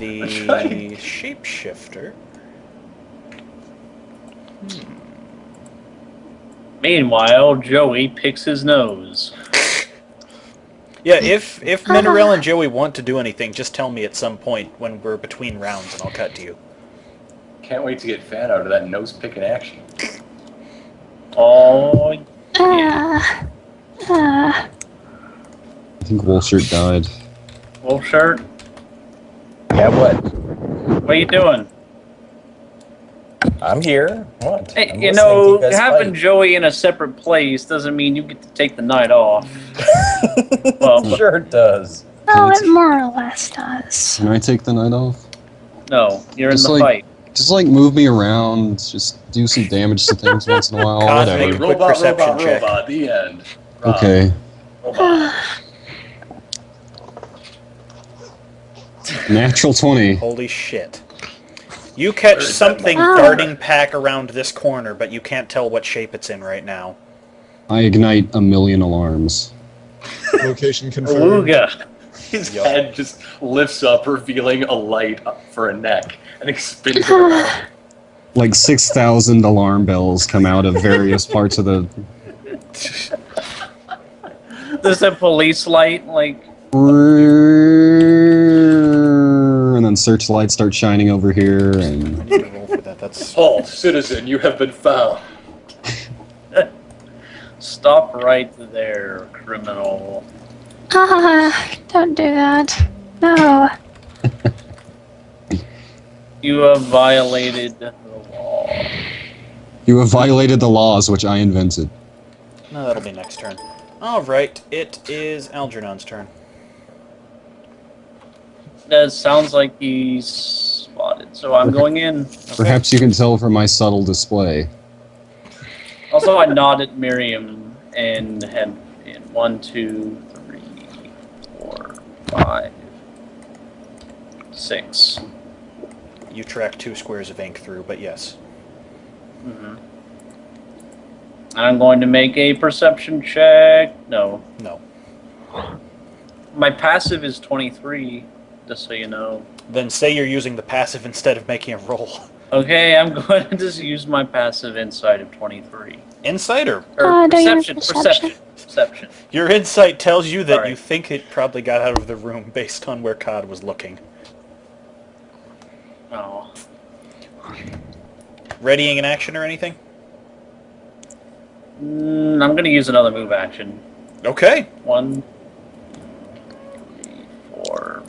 the shapeshifter. Meanwhile, Joey picks his nose. Yeah, if Minarelle and Joey want to do anything, just tell me at some point when we're between rounds, and I'll cut to you. Can't wait to get fan out of that nose picking action. Oh, yeah. I think Wolfshirt died. Wolfshirt, Yeah, what? what are you doing? I'm here. What? Hey, I'm you listening know, to you guys having fight. Joey in a separate place doesn't mean you get to take the night off. Well, Sure it does. Can it more or less does. I take the night off? no, you're Just in the fight. Just move me around, just do some damage to things once in a while, Cosmic whatever. quick perception check. Robot, the end. Rob, Okay. Robot. Natural 20. Holy shit. You catch Where is something that darting back around this corner, but you can't tell what shape it's in right now. I ignite a million alarms. Location confirmed. Ooga. His Yup. head just lifts up, revealing a light for a neck, and he spins it around. Like 6,000 alarm bells come out of various parts of the... There's a police light, like, And then searchlights start shining over here, and... I need to roll for that. That's Halt, citizen, you have been found. stop right there, criminal. Don't do that. No. You have violated the law. You have violated the laws which I invented. no, that'll be next turn. All right, it is Algernon's turn. That sounds like he's spotted, so I'm going in. Perhaps you can tell from my subtle display. Also, I nod at Miriam and head in 1, 2, 3, 4, 5, 6. You track 2 squares of ink through, but yes. Mm-hmm. I'm going to make a perception check. No. No. My passive is 23, just so you know. Then say you're using the passive instead of making a roll. Okay, I'm going to just use my passive insight of 23. Insight or Do your Perception. your insight tells you that Sorry. you think it probably got out of the room based on where Cod was looking. Oh. Readying an action or anything? I'm going to use another move action. Okay. 1, 3, 4.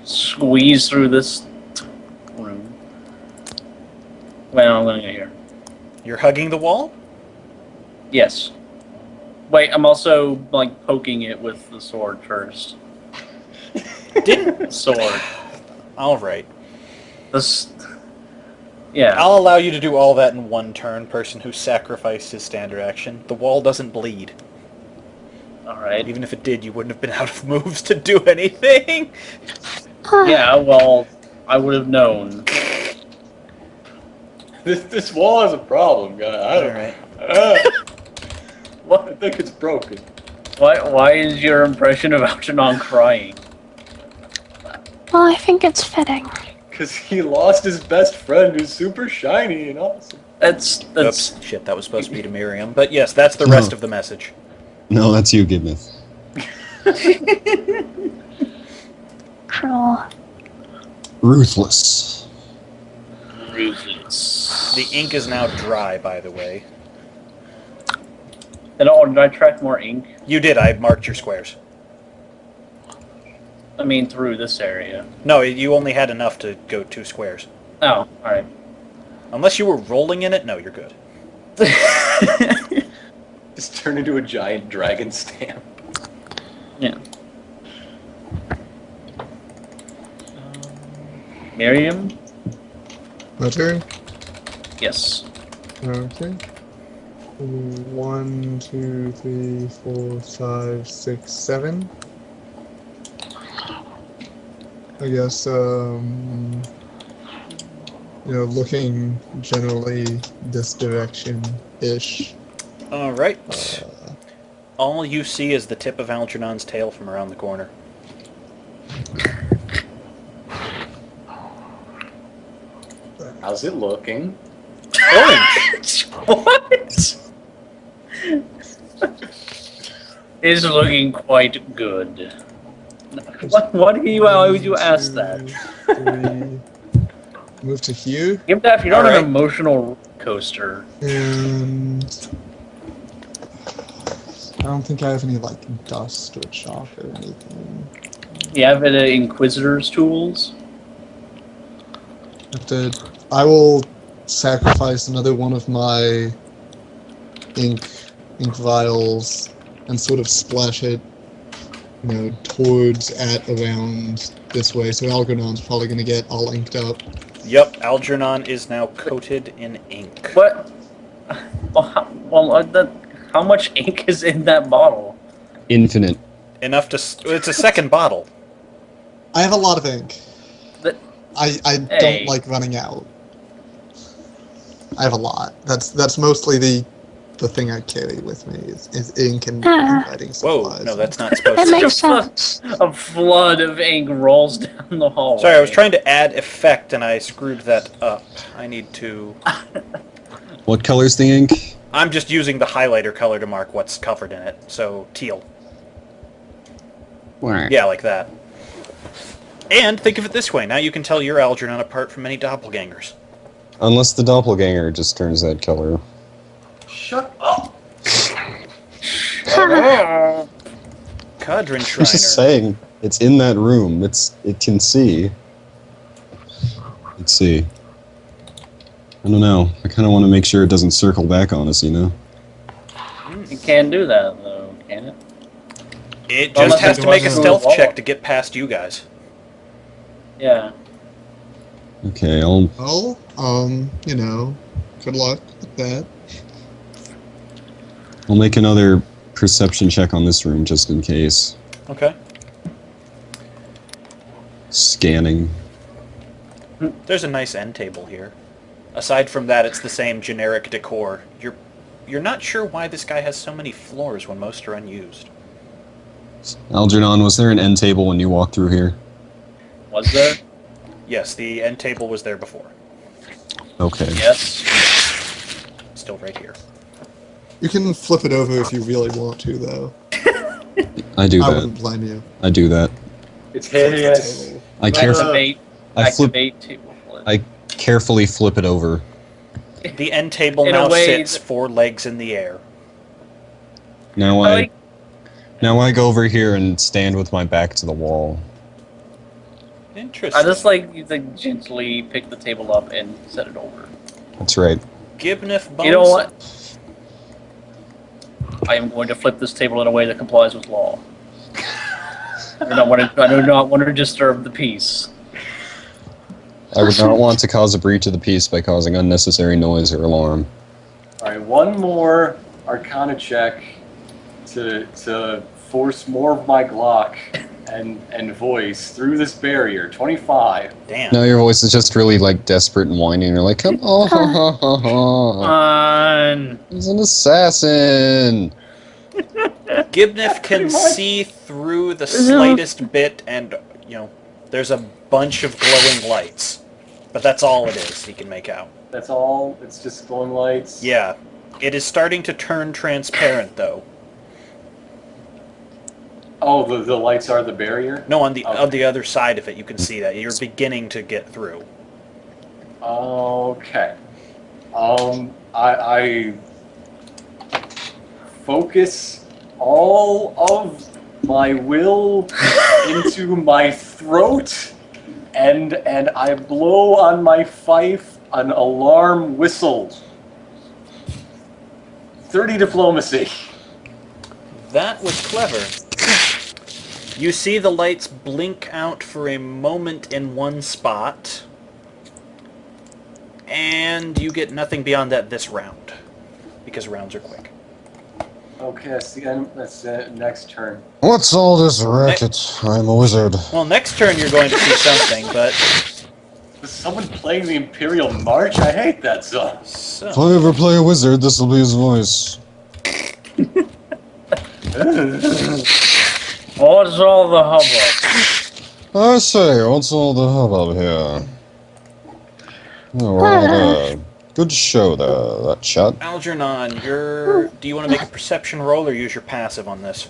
Squeeze through this room. Wait, no, I'm going to go here. You're hugging the wall? Yes. Wait, I'm also, like, poking it with the sword first. Didn't... Sword. Alright. This... Yeah. I'll allow you to do all that in one turn, person who sacrificed his standard action. The wall doesn't bleed. Alright. Even if it did, you wouldn't have been out of moves to do anything. Yeah, well, I would have known. This wall has a problem, guy. I don't Alright. What? I think it's broken. Why is your impression of Algernon crying? Well, I think it's fitting. Because he lost his best friend who's super shiny and awesome. That's... Oops. Shit, that was supposed to be to Miriam. But yes, that's the rest of the message. No, that's you, Gidneth. Cruel. Ruthless. ruthless. The ink is now dry, by the way. And did I track more ink? You did, I marked your squares. I mean, through this area. No, you only had enough to go 2 squares. Oh, alright. Unless you were rolling in it, no, you're good. Just turn into a giant dragon stamp. Yeah. Miriam? My turn? Yes. Okay. 1, 2, 3, 4, 5, 6, 7. I guess, looking generally this direction-ish. Alright. All you see is the tip of Algernon's tail from around the corner. How's it looking? Orange. What? It's looking quite good. Why would you ask that? 3. Move to here, Give that if you're not Alright. an emotional roller coaster. and I don't think I have any like dust or chalk or anything. You have any Inquisitor's tools? I will sacrifice another one of my ink vials and sort of splash it, towards around this way. So Algernon's probably going to get all inked up. Yep, Algernon is now coated in ink. What? How much ink is in that bottle? Infinite. Enough to... It's a second bottle. I have a lot of ink. That- I Hey. don't like running out. I have a lot. That's mostly the thing I carry with me is ink and writing Whoa, supplies. no, that's not supposed That to... makes sense. A flood of ink rolls down the hallway. Sorry, I was trying to add effect and I screwed that up. I need to... What color's the ink? I'm just using the highlighter color to mark what's covered in it, so teal. Yeah, like that. And think of it this way, now you can tell your Algernon apart from any doppelgangers. Unless the doppelganger just turns that color. Shut up! Cadron I'm Shriner. just saying, it's in that room. It can see. Let's see. I don't know. I kind of want to make sure it doesn't circle back on us, You can't do that, though, can it? It Unless just has it to make a wasn't stealth a wall. check to get past you guys. Yeah. Okay, I'll... Well, good luck with that. I'll make another perception check on this room just in case. Okay. Scanning. There's a nice end table here. Aside from that, it's the same generic decor. You're not sure why this guy has so many floors when most are unused. Algernon, was there an end table when you walked through here? Was there? Yes, the end table was there before. Okay. Yes. Still right here. You can flip it over if you really want to, though. I do I that. wouldn't blame you. I do that. It's hideous. I Activate. I flip. Activate table flip. I carefully flip it over. The end table In a now way sits that- 4 legs in the air. Now like- I go over here and stand with my back to the wall. Interesting. I just like you to gently pick the table up and set it over. That's right. Gibnif Bones. You know what? I am going to flip this table in a way that complies with law. I do not want to disturb the peace. I would not want to cause a breach of the peace by causing unnecessary noise or alarm. Alright, one more Arcana check to force more of my Glock and voice through this barrier. 25. Damn. Now your voice is just really like desperate and whining. You're like, come on, he's an assassin. Gibnif can see through the slightest bit and, there's a bunch of glowing lights. But that's all it is he can make out. That's all? It's just glowing lights? Yeah. It is starting to turn transparent, though. Oh, the lights are the barrier? No, on the Okay. other side of it, you can see that. You're beginning to get through. Okay. I focus all of my will into my throat, and I blow on my fife an alarm whistle. 30 diplomacy. That was clever. You see the lights blink out for a moment in one spot, and you get nothing beyond that this round, because rounds are quick. Okay, that's the next turn. What's all this racket? I'm a wizard. Well, next turn you're going to see something, but... Was someone playing the Imperial March? I hate that song. So, If I ever play a wizard, this will be his voice. What's all the hubbub? I say, what's all the hubbub here? Alright, good show there, that shot. Algernon, do you want to make a perception roll or use your passive on this?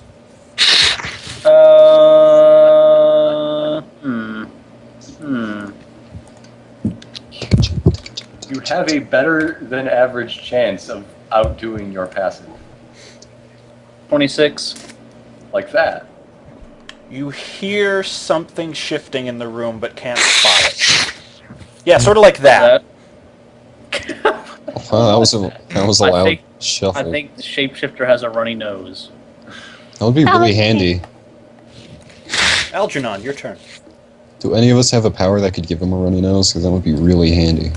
You have a better than average chance of outdoing your passive. 26. Like that. You hear something shifting in the room but can't spot it. Yeah, sort of like that. Wow, that was a loud I shuffle. think the shapeshifter has a runny nose. That would be That really would be- handy. Algernon, your turn. Do any of us have a power that could give him a runny nose? Because that would be really handy.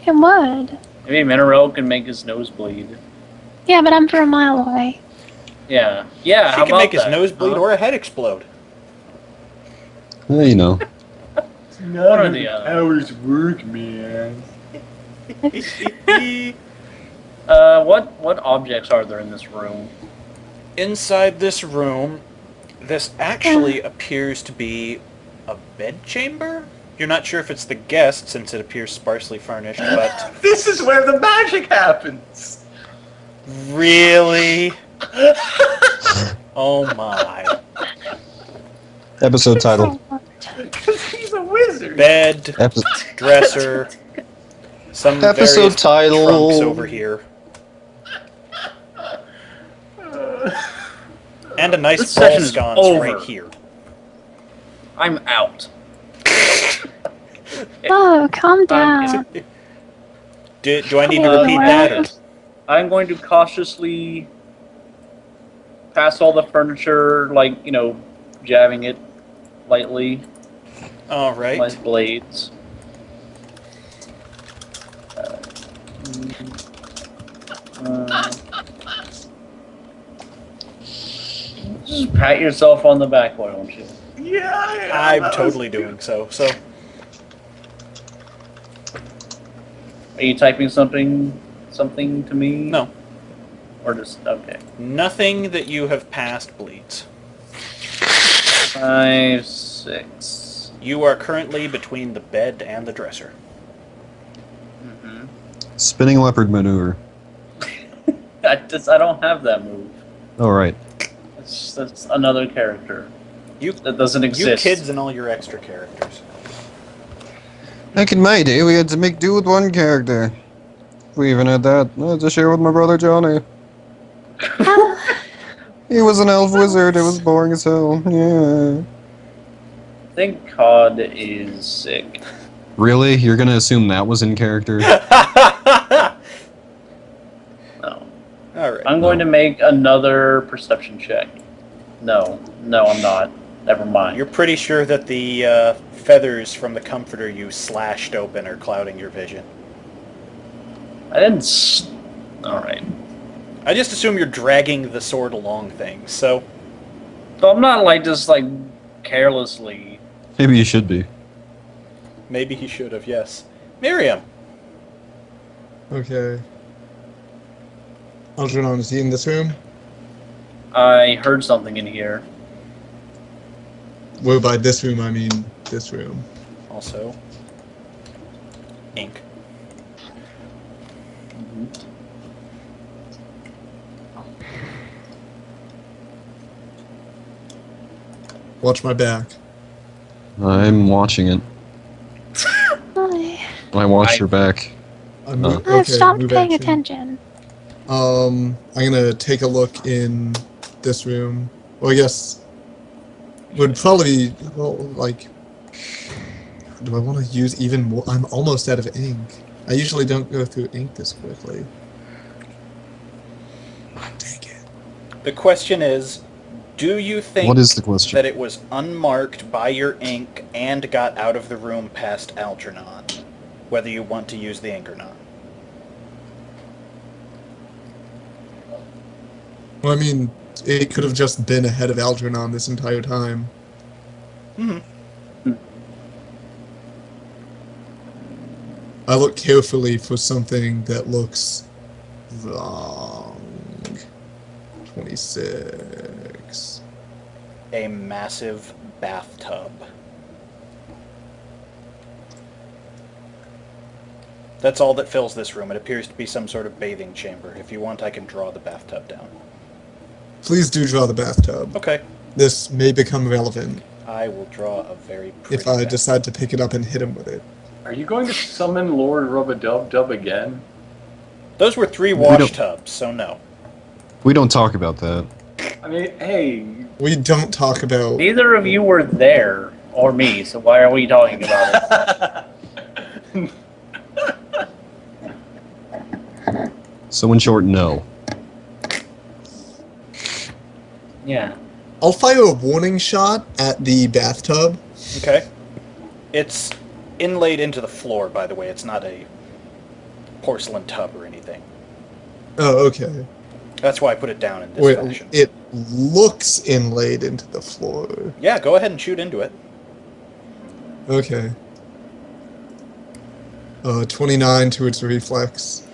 It would. Maybe Mineral can make his nose bleed. Yeah, but I'm for a mile away. Yeah. Yeah, He how can about make his that? nose bleed Huh? or a head explode. Well, you know. One or the other. Powers work, man. What objects are there in this room? Inside this room, this actually appears to be a bedchamber? You're not sure if it's the guest, since it appears sparsely furnished, but... This is where the magic happens! Really? Oh my. Episode title. Because he's a wizard! Bed, dresser, some Episode various title. trunks over here. And a nice This ball session is sconce over. right here. I'm out. Oh, calm down. Do I need to repeat that? Or? I'm going to cautiously pass all the furniture, like, jabbing it lightly. All right. My blades. Just pat yourself on the back, why don't you? Yeah, I'm totally doing so. So, Are you typing something to me? no. Or just, okay. Nothing that you have passed bleeds. 5, 6. You are currently between the bed and the dresser. Mm-hmm. Spinning leopard maneuver. I don't have that move. Alright. That's another character You that doesn't You exist. kids and all your extra characters. Back in my day, we had to make do with one character. We even had that. I had to share with my brother Johnny. He was an elf wizard. It was boring as hell. Yeah. I think COD is sick. Really? You're gonna assume that was in character? No. All right. I'm going to make another perception check. No, I'm not. Never mind. You're pretty sure that the feathers from the comforter you slashed open are clouding your vision. I didn't. All right. I just assume you're dragging the sword along things, so... So I'm not just carelessly. Maybe you should be. Maybe he should have, yes. Miriam! Okay. Algernon, is he in this room? I heard something in here. Well, by this room, I mean this room. Also... ink. Watch my back. I'm watching it. I watched your back. I'm Oh. okay, I've stopped move paying action. attention. I'm gonna take a look in this room. Well, I guess would probably do I want to use even more? I'm almost out of ink. I usually don't go through ink this quickly. Dang it. The question is, do you think What is the question? that it was unmarked by your ink and got out of the room past Algernon? Whether you want to use the ink or not. Well, I mean, it could have just been ahead of Algernon this entire time. Mm-hmm. I look carefully for something that looks wrong. 26. A massive bathtub. That's all that fills this room. It appears to be some sort of bathing chamber. If you want, I can draw the bathtub down. Please do draw the bathtub. Okay. This may become relevant I will draw a very pretty if I bathtub. decide to pick it up and hit him with it. Are you going to summon Lord Rub-a-Dub-Dub again? Those were 3 We wash don't- tubs, so no. We don't talk about that. I mean, hey, We don't talk about. Neither of you were there, or me, so why are we talking about it? So in short, no. Yeah. I'll fire a warning shot at the bathtub. Okay. It's inlaid into the floor, by the way. It's not a porcelain tub or anything. Oh, okay. That's why I put it down in this Wait, fashion. it looks inlaid into the floor. Yeah, go ahead and shoot into it. Okay. 29 to its reflex.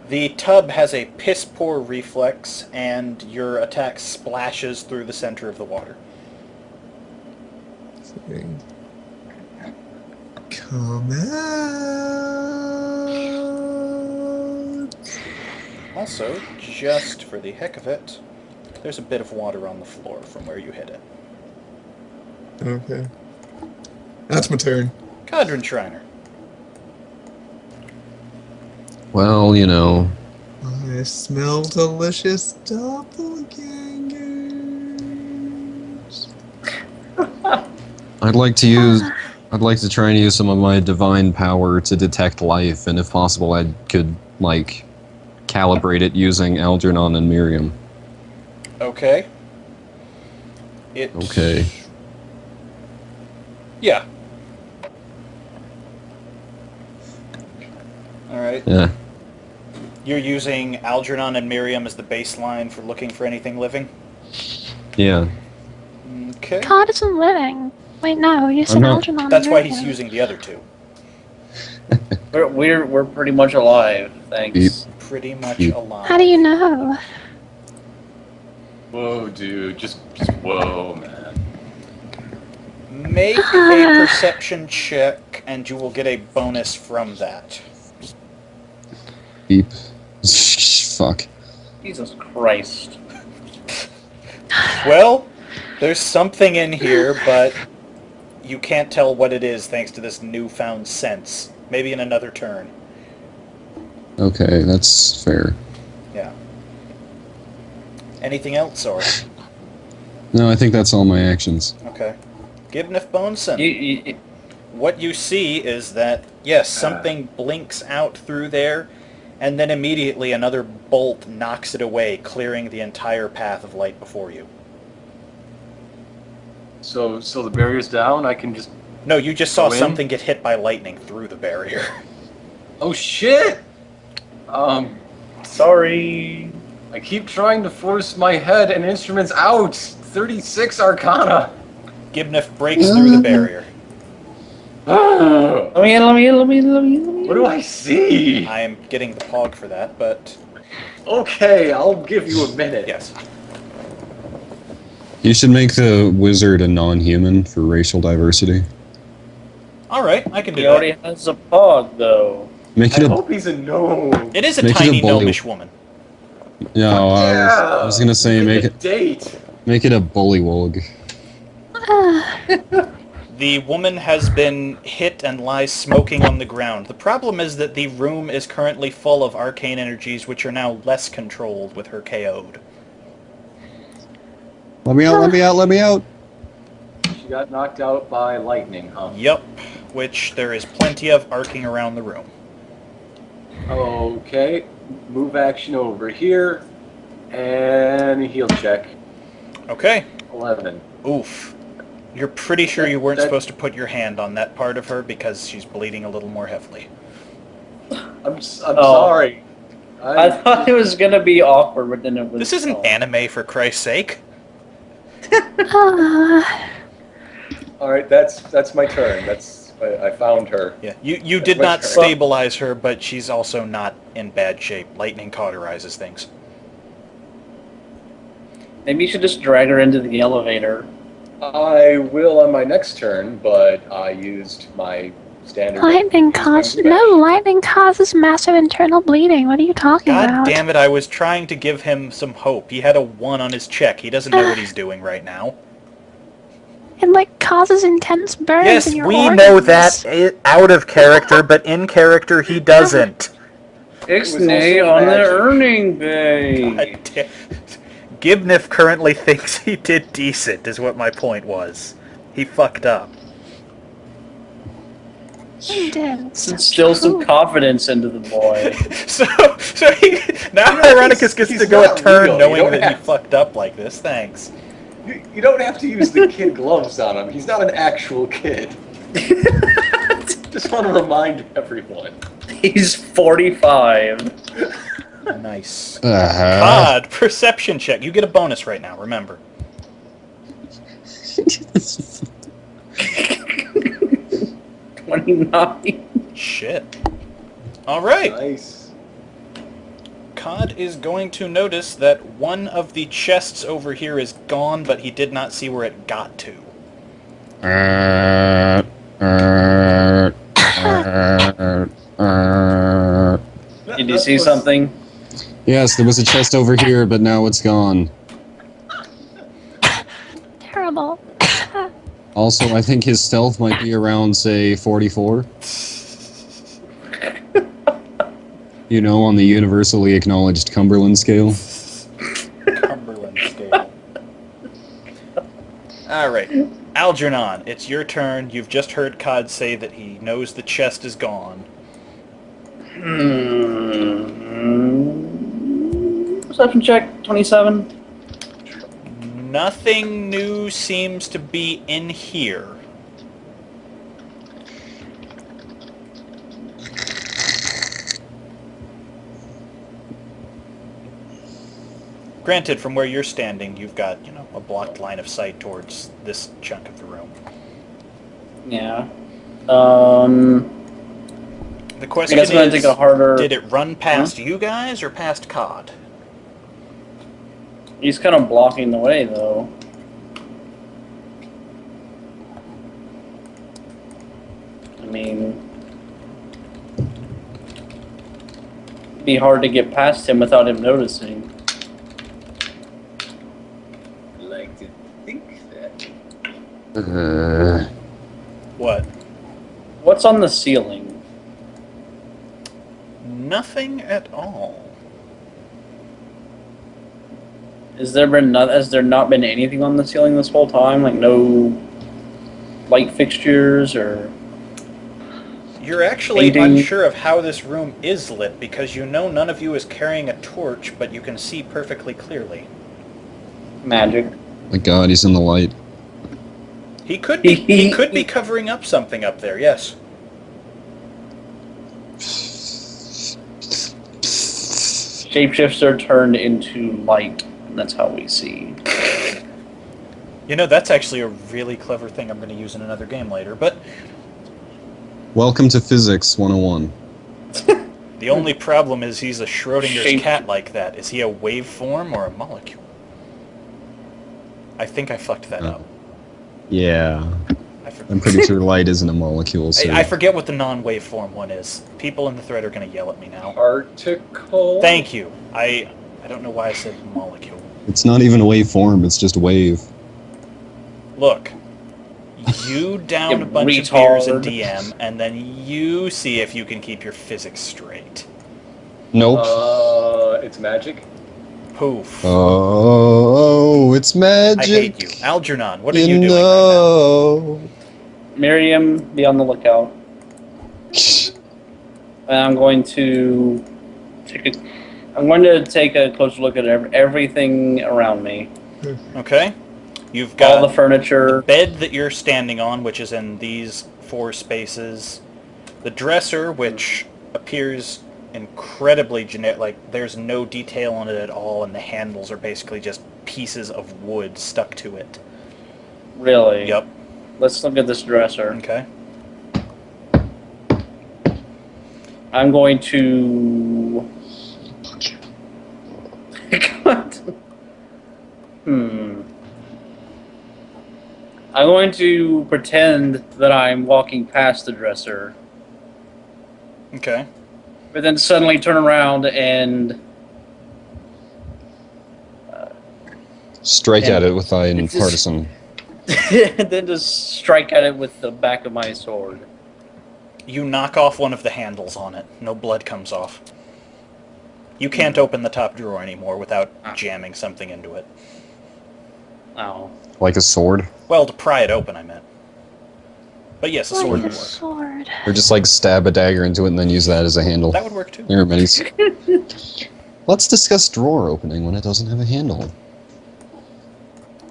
The tub has a piss-poor reflex, and your attack splashes through the center of the water. Come out. Also, just for the heck of it, there's a bit of water on the floor from where you hit it. Okay. That's my turn. Cadron Shriner. Well, you know, I smell delicious doppelgangers. I'd like to try and use some of my divine power to detect life, and if possible, I could, like, calibrate it using Algernon and Miriam. Okay. It. Okay. Yeah. Alright. Yeah. You're using Algernon and Miriam as the baseline for looking for anything living? Yeah. Okay. God isn't living. Wait, no, you said I'm not- Algernon. That's why he's Miriam. using the other 2. We're pretty much alive, thanks. Beep. Pretty much You- alive. How do you know? whoa, dude, just whoa, man. Make a perception check, and you will get a bonus from that. Beep. Fuck. Jesus Christ. Well, there's something in here, but you can't tell what it is thanks to this newfound sense. Maybe in another turn. Okay, that's fair. Yeah. Anything else, or? No, I think that's all my actions. Okay. Gibnif Boneson. You, What you see is that, yes, something blinks out through there, and then immediately another bolt knocks it away, clearing the entire path of light before you. So the barrier's down. I can just. No, you just saw Go in? something get hit by lightning through the barrier. Oh shit! sorry. I keep trying to force my head and instruments out. 36 Arcana. Gibnif breaks through the barrier. What Let me. do I see? I am getting the pog for that, but Okay, I'll give you a minute. yes. You should make the wizard a non-human for racial diversity. Alright, I can do He already that. has a pog, though. Make I it a hope he's a gnome. It is a Make it a tiny bully. gnomish woman. no. I was gonna say Pick make a it date. a bullywug. The woman has been hit and lies smoking on the ground. The problem is that the room is currently full of arcane energies which are now less controlled with her KO'd. Let me out! Let me out! Let me out! She got knocked out by lightning, huh? Yup, which there is plenty of arcing around the room. Okay, move action over here, and heal check. Okay. 11. Oof. You're pretty sure you weren't That- supposed to put your hand on that part of her because she's bleeding a little more heavily. I'm Oh. sorry. I thought it was gonna be awkward, but then it was. This isn't anime, for Christ's sake. All right, that's my turn. I found her. Yeah, you did my not turn. stabilize her, but she's also not in bad shape. Lightning cauterizes things. Maybe you should just drag her into the elevator. I will on my next turn, but I used my Standard. Lightning causes lightning causes massive internal bleeding. What are you talking God about? damn it, I was trying to give him some hope. He had a 1 on his check. He doesn't know what he's doing right now. It like causes intense burns Yes, in your we organs. know that out of character, but in character he doesn't. Ixnay also on the magic. earning bay. God damn. Gibnif currently thinks he did decent, is what my point was. He fucked up. Instill some confidence into the boy. So he, now You know, Ironicus gets he's to go a not turn real. You knowing don't that he have- fucked up like this. Thanks. You don't have to use the kid gloves on him. He's not an actual kid. Just want to remind everyone. He's 45. Nice. Uh-huh. Odd perception check. You get a bonus right now, remember. 29. Shit. Alright. Nice. Cod is going to notice that one of the chests over here is gone, but he did not see where it got to. Did you see something? Yes, there was a chest over here, but now it's gone. Terrible. Also, I think his stealth might be around, say, 44. You know, on the universally acknowledged Cumberland scale. Cumberland scale. Alright. Algernon, it's your turn. You've just heard Cod say that he knows the chest is gone. Perception check, 27. Nothing new seems to be in here. Granted, from where you're standing, you've got, a blocked line of sight towards this chunk of the room. Yeah. The I question guess I'm gonna is, take a harder. did it run past you guys or past Cod? He's kind of blocking the way, though. I mean, it'd be hard to get past him without him noticing. I like to think that. What? What's on the ceiling? Nothing at all. Has there not been anything on the ceiling this whole time? Like no light fixtures or? You're actually Painting. unsure of how this room is lit because none of you is carrying a torch, but you can see perfectly clearly. Magic. My god, he's in the light. He could be covering up something up there. Yes. Shapeshifts are turned into light, and that's how we see. That's actually a really clever thing I'm going to use in another game later. But Welcome to Physics 101. the only problem is he's a Schrodinger's Shape- cat like that. Is he a waveform or a molecule? I think I fucked that up. Yeah. I for- I'm pretty sure light isn't a molecule, so... I forget what the non-waveform one is. People in the thread are going to yell at me now. Particle. Thank you. I don't know why I said molecule. It's not even a waveform, it's just wave. Look, you down You a bunch of beers in retard. DM, and then you see if you can keep your physics straight. Nope. It's magic. Poof. Oh, it's magic. I hate you. Algernon, what are you doing right know. Miriam, be on the lookout. And I'm going to take a closer look at everything around me. now? Okay. You've All got the furniture. bed that you're standing on, which is in these 4 spaces. The dresser, which appears incredibly generic, like there's no detail on it at all, and the handles are basically just pieces of wood stuck to it. Really? Yep. Let's look at this dresser. Okay. I'm going to. What? I'm going to pretend that I'm walking past the dresser, Okay. but then suddenly turn around and Strike And at it with thine it's just- partisan. then just strike at it with the back of my sword. You knock off one of the handles on it. No blood comes off. You can't open the top drawer anymore without jamming something into it. Oh. Like a sword? Well, to pry it open, I meant. But yes, a sword Like would a work. sword. Or just like stab a dagger into it and then use that as a handle. That would work too. There are many. Let's discuss drawer opening when it doesn't have a handle.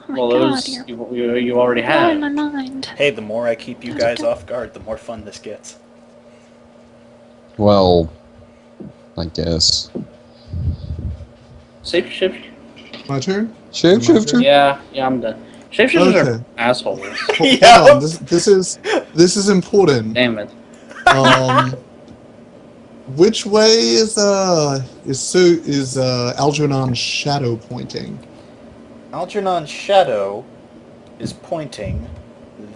Oh my Well, god, those you're you already blowing my have. mind. Hey, the more I keep you guys off guard, the more fun this gets. Well, I guess. Shapeshift. My turn? Shapeshifter? Yeah, I'm done. Shapeshifters are Okay. assholes. Hold Yeah. on, this is important. Damn it. Which way is Algernon's shadow pointing? Algernon's shadow is pointing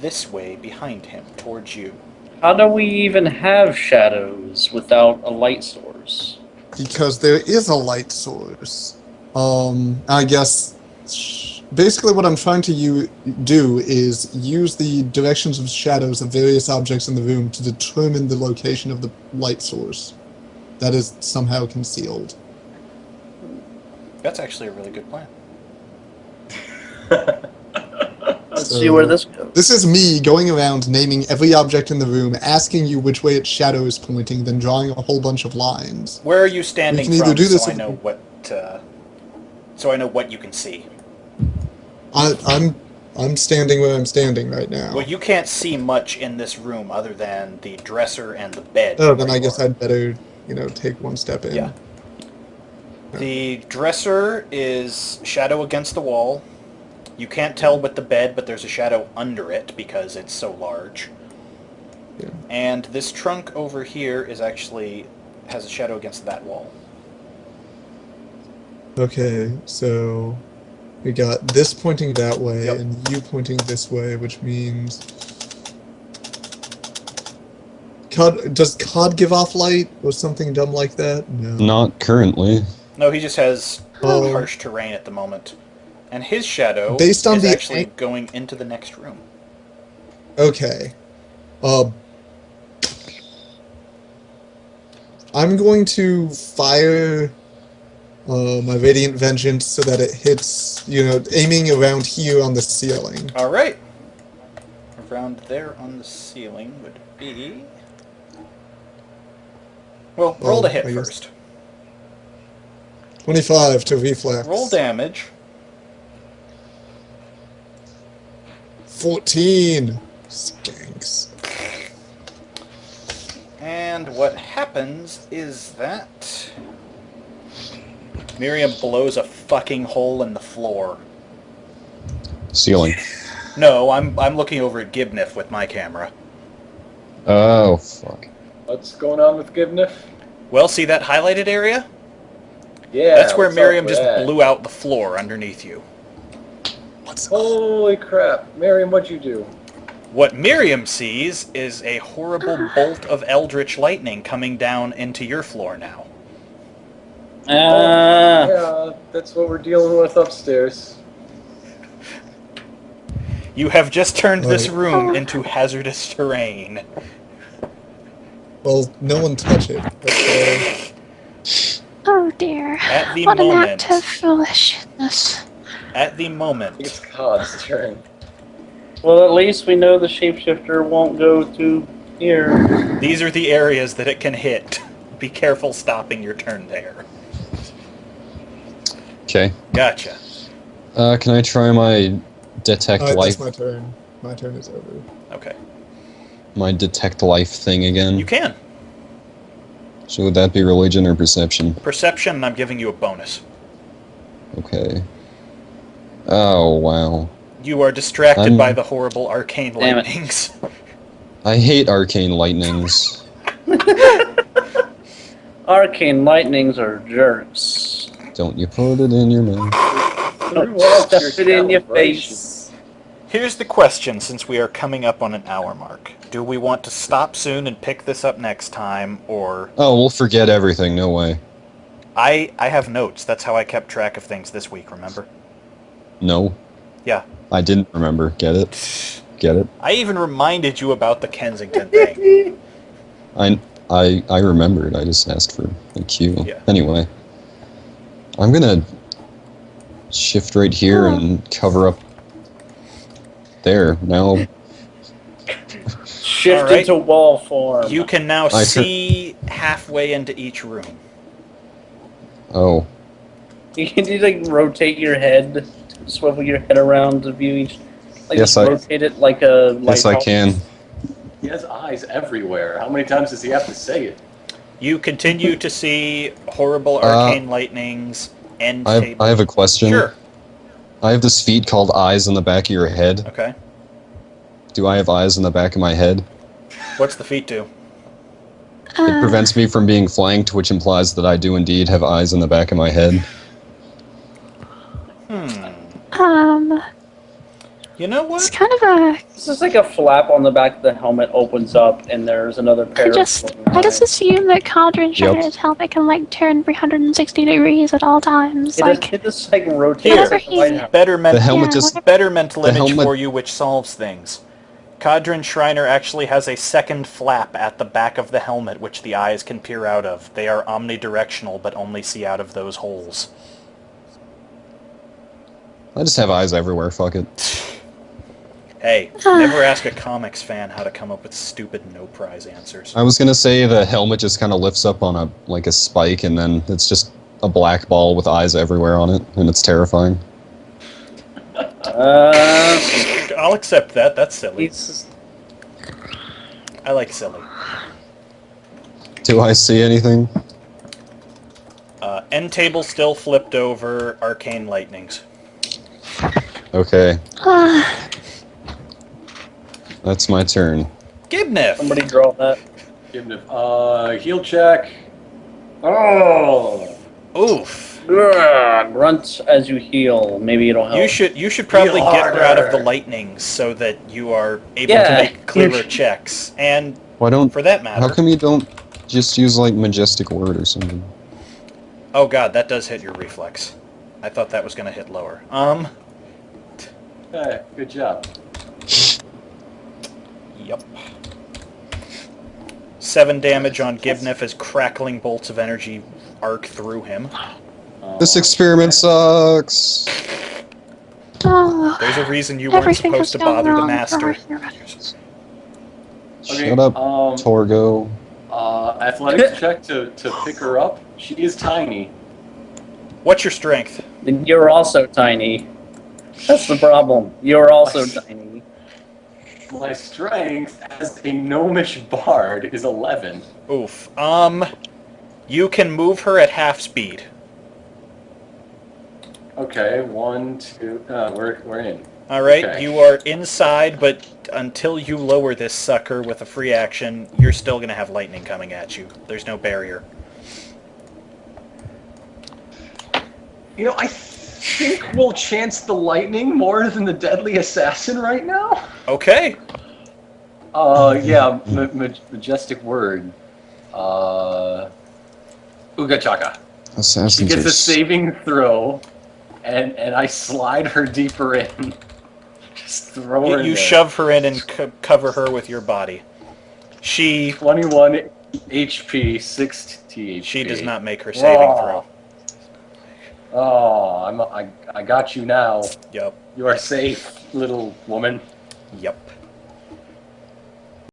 this way behind him, towards you. How do we even have shadows without a light source? Because there is a light source. I guess basically what I'm trying to do is use the directions of shadows of various objects in the room to determine the location of the light source that is somehow concealed. That's actually a really good plan. Let's see where this goes. This is me going around naming every object in the room, asking you which way its shadow is pointing, then drawing a whole bunch of lines. Where are you standing We can either from, do this so I or- know what? So I know what you can see. I'm standing where I'm standing right now. Well, you can't see much in this room other than the dresser and the bed. Oh, then where I you guess are. I'd better, take one step in. Yeah. The dresser is shadow against the wall. You can't tell with the bed, but there's a shadow under it because it's so large. Yeah. And this trunk over here is actually has a shadow against that wall. Okay, so we got this pointing that way Yep. and you pointing this way, which means does COD give off light or something dumb like that? No. Not currently. No, he just has Oh. harsh terrain at the moment. And his shadow Based on is the- actually going into the next room. Okay. I'm going to fire my Radiant Vengeance so that it hits, aiming around here on the ceiling. All right. Around there on the ceiling would be... Well, roll to hit I guess- first. 25 to reflex. Roll damage. 14. Skanks. And what happens is that Miriam blows a fucking hole in the floor. Ceiling. No, I'm looking over at Gibniff with my camera. Oh, fuck. What's going on with Gibniff? Well, see that highlighted area? Yeah, That's where what's Miriam up with just that? blew out the floor underneath you. Holy crap. Miriam, what'd you do? What Miriam sees is a horrible bolt of eldritch lightning coming down into your floor now. Yeah, that's what we're dealing with upstairs. You have just turned this Right. room into hazardous terrain. Well, no one touch it. That's, Oh dear. At the What an moment, act of foolishness. at the I think moment, it's Cod's turn. Well, at least we know the shapeshifter won't go to here. these are the areas that it can hit. Be careful stopping your turn there. Okay. Gotcha. Can I try my detect life? that's my turn. My turn is over. Okay. My detect life thing again? You can. So would that be religion or perception? Perception, and I'm giving you a bonus. Okay. Oh, wow. You are distracted I'm- by the horrible arcane Damn it. lightnings. I hate arcane lightnings. Arcane lightnings are jerks. Don't you put it in your mouth. Threw off Stuff your it in your calibration. face. Here's the question, since we are coming up on an hour mark. Do we want to stop soon and pick this up next time, or... Oh, we'll forget everything. No way. I have notes. That's how I kept track of things this week, remember? No. Yeah. I didn't remember. Get it? Get it? I even reminded you about the Kensington thing. I remembered. I just asked for a cue. Yeah. Anyway. I'm gonna shift right here and cover up there. Now, Shift Alright. into wall form. You can now I see halfway into each room. oh. You can do, like, rotate your head, swivel your head around to view each. Like, Yes, just rotate it like a. Yes, I can. He has eyes everywhere. How many times does he have to say it? You continue to see horrible arcane lightnings, end I table. have a question. Sure. I have this feat called eyes in the back of your head. Okay. Do I have eyes in the back of my head? What's the feat do? It prevents me from being flanked, which implies that I do indeed have eyes in the back of my head. You know It's what? kind of a. This is like a flap on the back of the helmet opens up, and there's another pair I of just floating eyes. assume that Cauldron Yep. Shiner's helmet can like turn 360 degrees at all times. It just like rotates. Here. like the lighthouse. Better, The helmet just... better mental the image helmet- for you, which solves things. Cadron Shriner actually has a second flap at the back of the helmet, which the eyes can peer out of. They are omnidirectional, but only see out of those holes. I just have eyes everywhere, fuck it. Hey, never ask a comics fan how to come up with stupid no-prize answers. I was gonna say the helmet just kind of lifts up on a spike, and then it's just a black ball with eyes everywhere on it, and it's terrifying. I'll accept that. That's silly. He's I like silly. Do I see anything? End table still flipped over. Arcane lightnings. Okay. That's my turn. Gibnif! somebody draw that. Give him a heal check. Oh! Oof. Grunt as you heal. Maybe it'll help. You should probably Heal get her out of the harder. lightnings so that you are able Yeah. to make clearer checks. And Why don't... for that matter... How come you don't just use, like, Majestic Word or something? Oh god, that does hit your reflex. I thought that was going to hit lower. Hey, good job. Yep. 7 damage on Gibnif as crackling bolts of energy arc through him. This experiment sucks! Oh, There's a reason you weren't everything supposed has to gone bother the wrong master. for her. Okay, Shut up, um, Torgo. Athletics check to pick her up. She is tiny. What's your strength? Then you're also tiny. That's the problem. You're also tiny. My strength as a gnomish bard is 11. Oof. You can move her at half speed. Okay, 1, 2. We're in. Alright, Okay. you are inside, but until you lower this sucker with a free action, you're still going to have lightning coming at you. There's no barrier. You know, I think we'll chance the lightning more than the deadly assassin right now. Okay. Yeah, majestic word. Uga Chaka. She Assassins gets are a saving throw, and I slide her deeper in. Just throw her in You there. shove her in and cover her with your body. She 21 HP, 6 THP. she does not make her saving throw. Oh, I got you now. Yep. You are safe, little woman. Yep.